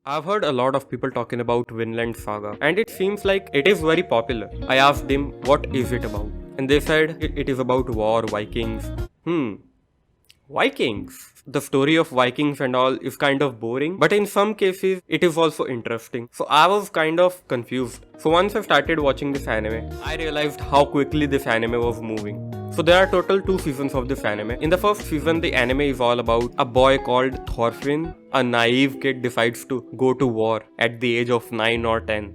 I've heard a lot of people talking about Vinland Saga, and it seems like it is very popular. I asked them, what is it about? And they said it is about war, Vikings. Vikings. The story of Vikings and all is kind of boring, but in some cases, it is also interesting. So I was kind of confused. So once I started watching this anime, I realized how quickly this anime was moving. So there are total 2 seasons of this anime. In the first season, the anime is all about a boy called Thorfinn. A naive kid decides to go to war at the age of 9 or 10.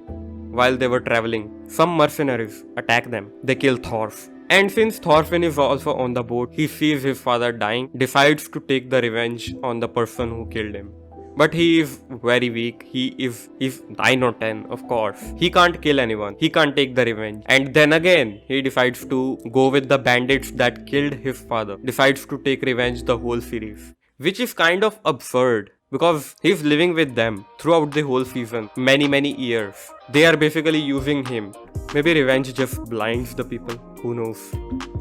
While they were traveling, some mercenaries attack them. They kill Thorf. And since Thorfinn is also on the boat, he sees his father dying, decides to take the revenge on the person who killed him. But he is very weak. He's 9 or 10, of course. He can't kill anyone. He can't take the revenge. And then again, he decides to go with the bandits that killed his father. Decides to take revenge the whole series. Which is kind of absurd. Because he's living with them throughout the whole season, many years. They are basically using him. Maybe revenge just blinds the people, who knows.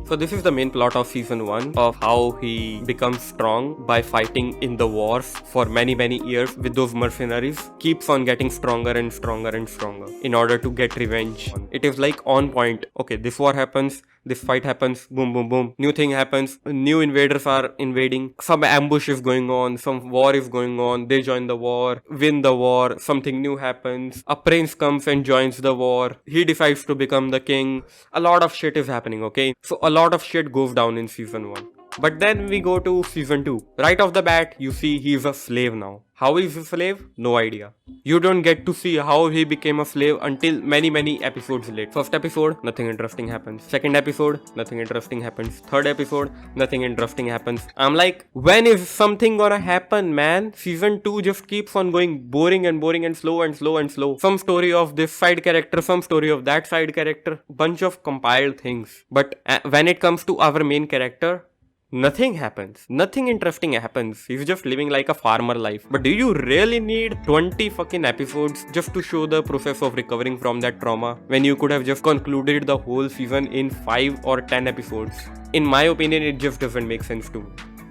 So this is the main plot of season 1 of how he becomes strong by fighting in the wars for many years with those mercenaries. Keeps on getting stronger and stronger in order to get revenge. It is like on point. Okay, this war happens, this fight happens, boom. New thing happens, new invaders are invading, some ambush is going on, some war is going on, they join the war, win the war, something new happens, a prince comes and joins the war, he decides to become the king, a lot of shit is happening, okay? So a lot of shit goes down in season 1. But then we go to season 2. Right off the bat, you see he's a slave now. How is he a slave? No idea. You don't get to see how he became a slave until many episodes later. First episode, nothing interesting happens. Second episode, nothing interesting happens. Third episode, nothing interesting happens. I'm like, when is something gonna happen, man? Season 2 just keeps on going boring and slow. Some story of this side character, some story of that side character. Bunch of compiled things. But when it comes to our main character, nothing happens. Nothing interesting happens. He's just living like a farmer life. But do you really need 20 fucking episodes just to show the process of recovering from that trauma when you could have just concluded the whole season in 5 or 10 episodes? In my opinion, it just doesn't make sense to me.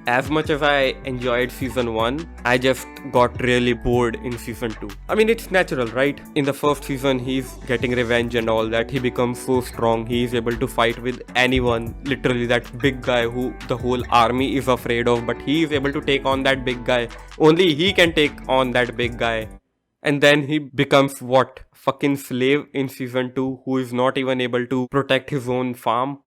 As much as I enjoyed season 1, I just got really bored in season 2. I mean, it's natural, right? In the first season, he's getting revenge and all that. He becomes so strong, he's able to fight with anyone. Literally, that big guy who the whole army is afraid of, but he is able to take on that big guy. Only he can take on that big guy. And then he becomes what? Fucking slave in season 2 who is not even able to protect his own farm.